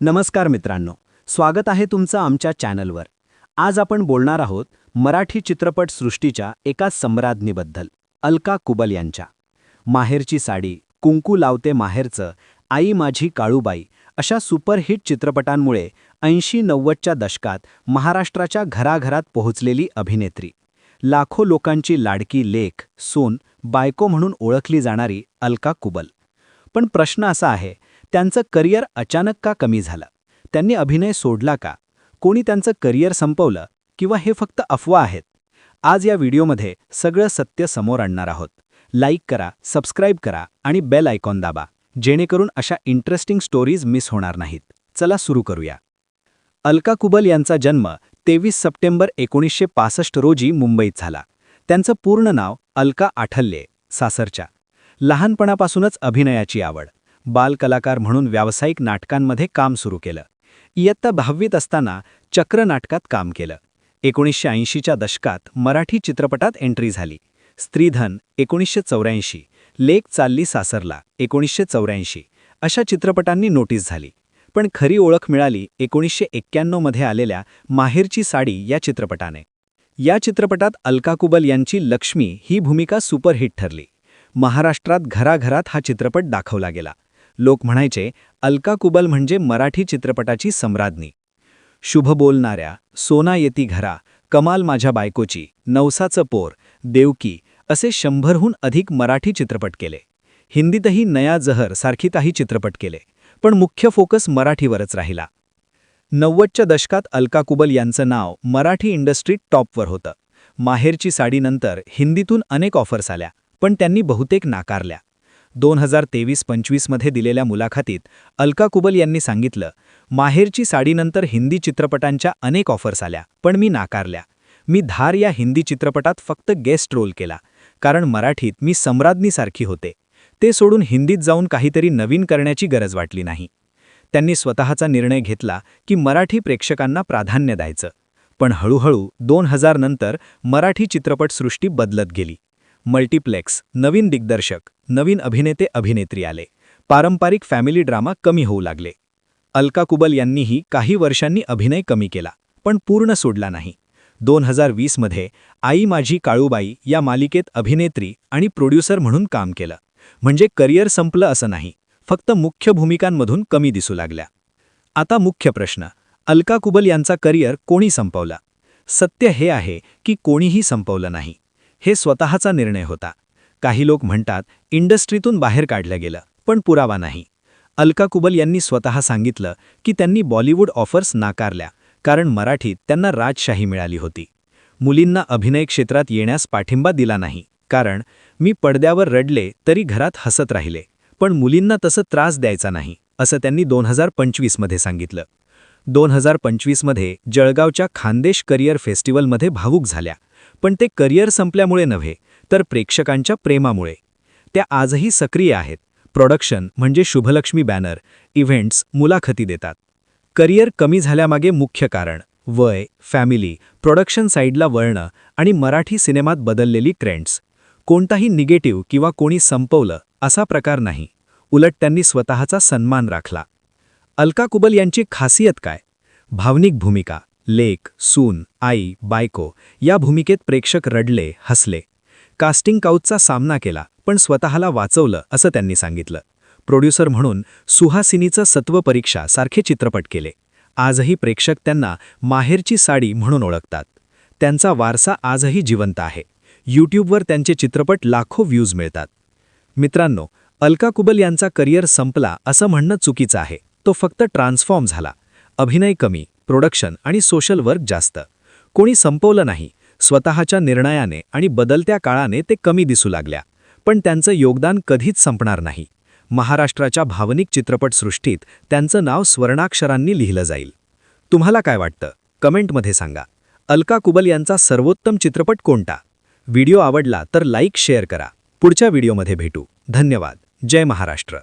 नमस्कार मित्रांनो, स्वागत आहे तुमचं आमच्या चॅनलवर. आज आपण बोलणार आहोत मराठी चित्रपट सृष्टीच्या एका सम्राज्ञीबद्दल, अलका कुबल यांच्या. माहेरची साडी, कुंकू लावते माहेरचं, आई माझी काळूबाई अशा सुपरहिट चित्रपटांमुळे 80-90च्या दशकात महाराष्ट्राच्या घराघरात पोहोचलेली अभिनेत्री. लाखो लोकांची लाडकी लेक, सून, बायको म्हणून ओळखली जाणारी अलका कुबल. पण प्रश्न असा आहे, त्यांचं करिअर अचानक का कमी झालं? त्यांनी अभिनय सोडला का? कोणी त्यांचं करिअर संपवलं किंवा हे फक्त अफवा आहेत? आज या व्हिडिओमध्ये सगळं सत्य समोर आणणार आहोत. लाईक करा, सबस्क्राईब करा आणि बेल आयकॉन दाबा, जेणेकरून अशा इंटरेस्टिंग स्टोरीज मिस होणार नाहीत. चला सुरू करूया. अलका कुबल यांचा जन्म 23 सप्टेंबर 1965 रोजी मुंबईत झाला. त्यांचं पूर्ण नाव अलका आठल्ये, सासरच्या. लहानपणापासूनच अभिनयाची आवड. बालकलाकार म्हणून व्यावसायिक नाटकांमध्ये काम सुरू केलं. इयत्ता 10वीत असताना चक्र नाटकात काम केलं. 1980च्या दशकात मराठी चित्रपटात एंट्री झाली. स्त्रीधन 1984, लेक चालली सासरला 1984 अशा चित्रपटांनी नोटीस झाली. पण खरी ओळख मिळाली 1991 मध्ये आलेल्या माहेरची साडी या चित्रपटाने. या चित्रपटात अलका कुबल यांची लक्ष्मी ही भूमिका सुपरहिट ठरली. महाराष्ट्रात घराघरात हा चित्रपट दाखवला गेला. लोक म्हणायचे, अलका कुबल म्हणजे मराठी चित्रपटाची सम्राज्ञी. शुभ बोलणाऱ्या, सोना येती घरा, कमाल माझ्या बायकोची, नवसाचं पोर, देवकी असे 100हून अधिक मराठी चित्रपट केले. हिंदीतही नया जहर सारखी काही चित्रपट केले, पण मुख्य फोकस मराठीवरच राहिला. 90च्या दशकात अलका कुबल यांचं नाव मराठी इंडस्ट्रीत टॉपवर होतं. माहेरची साडीनंतर हिंदीतून अनेक ऑफर्स आल्या, पण त्यांनी बहुतेक नाकारल्या. 2023-25 मध्ये दिलेल्या मुलाखतीत अलका कुबल यांनी सांगितलं, माहेरची साडीनंतर हिंदी चित्रपटांच्या अनेक ऑफर्स आल्या, पण मी नाकारल्या. मी धार या हिंदी चित्रपटात फक्त गेस्ट रोल केला, कारण मराठीत मी सम्राज्ञीसारखी होते. ते सोडून हिंदीत जाऊन काहीतरी नवीन करण्याची गरज वाटली नाही. त्यांनी स्वतःचा निर्णय घेतला की मराठी प्रेक्षकांना प्राधान्य द्यायचं. पण हळूहळू 2000 नंतर मराठी चित्रपटसृष्टी बदलत गेली. मल्टिप्लेक्स, नवीन दिग्दर्शक, नवीन अभिनेते-अभिनेत्री आले. पारंपरिक फॅमिली ड्रामा कमी होऊ लागले. अलका कुबल यांनीही काही वर्षांनी अभिनय कमी केला, पण पूर्ण सोडला नाही. 2020 मध्ये आई माझी काळूबाई या मालिकेत अभिनेत्री आणि प्रोड्युसर म्हणून काम केलं. म्हणजे करिअर संपलं असं नाही, फक्त मुख्य भूमिकांमधून कमी दिसू लागल्या. आता मुख्य प्रश्न, अलका कुबल यांचा करिअर कोणी संपवला? सत्य हे आहे की कोणीही संपवलं नाही. हे स्वतःचा निर्णय होता. काही लोक म्हणतात इंडस्ट्रीतून बाहेर काढलं गेलं, पण पुरावा नाही. अलका कुबल यांनी स्वतः सांगितलं की त्यांनी बॉलिवूड ऑफर्स नाकारल्या, कारण मराठीत त्यांना राजशाही मिळाली होती. मुलींना अभिनय क्षेत्रात येण्यास पाठिंबा दिला नाही, कारण मी पडद्यावर रडले तरी घरात हसत राहिले, पण मुलींना तसं त्रास द्यायचा नाही, असं त्यांनी 2025 मध्ये सांगितलं. 2025 मध्ये जळगावच्या खानदेश करिअर फेस्टिवलमध्ये भावूक झाल्या, पण ते करिअर संपल्यामुळे नव्हे, तर प्रेक्षकांच्या प्रेमामुळे. त्या आजही सक्रिय आहेत. प्रोडक्शन म्हणजे शुभलक्ष्मी बॅनर, इव्हेंट्स, मुलाखती देतात. करिअर कमी झाल्यामागे मुख्य कारण वय, फॅमिली, प्रोडक्शन साईडला वळणं आणि मराठी सिनेमात बदललेली ट्रेंड्स. कोणताही निगेटिव्ह किंवा कोणी संपवलं असा प्रकार नाही. उलट त्यांनी स्वतःचा सन्मान राखला. अलका कुबल यांची खासियत काय? भावनिक भूमिका. लेक, सून, आई, बायको या भूमिकेत प्रेक्षक रडले, हसले. कास्टिंग काऊचचा सामना केला, पण स्वतःला वाचवलं असं त्यांनी सांगितलं. प्रोड्युसर म्हणून सुहासिनीचं सत्वपरीक्षा सारखे चित्रपट केले. आजही प्रेक्षक त्यांना माहेरची साडी म्हणून ओळखतात. त्यांचा वारसा आजही जिवंत आहे. यूट्यूबवर त्यांचे चित्रपट लाखो व्ह्यूज मिळतात. मित्रांनो, अलका कुबल यांचा करिअर संपला असं म्हणणं चुकीचं आहे. तो फक्त ट्रान्सफॉर्म झाला. अभिनय कमी, प्रोडक्शन आणि सोशल वर्क जास्त. कोणी संपवलं नाही. स्वतःच्या निर्णयाने आणि बदलत्या काळाने ते कमी दिसू लागल्या, पण त्यांचं योगदान कधीच संपणार नाही. महाराष्ट्राच्या भावनिक चित्रपटसृष्टीत त्यांचं नाव स्वर्णाक्षरांनी लिहिलं जाईल. तुम्हाला काय वाटतं? कमेंटमध्ये सांगा. अलका कुबल यांचा सर्वोत्तम चित्रपट कोणता? व्हिडिओ आवडला तर लाईक, शेअर करा. पुढच्या व्हिडिओमध्ये भेटू. धन्यवाद. जय महाराष्ट्र.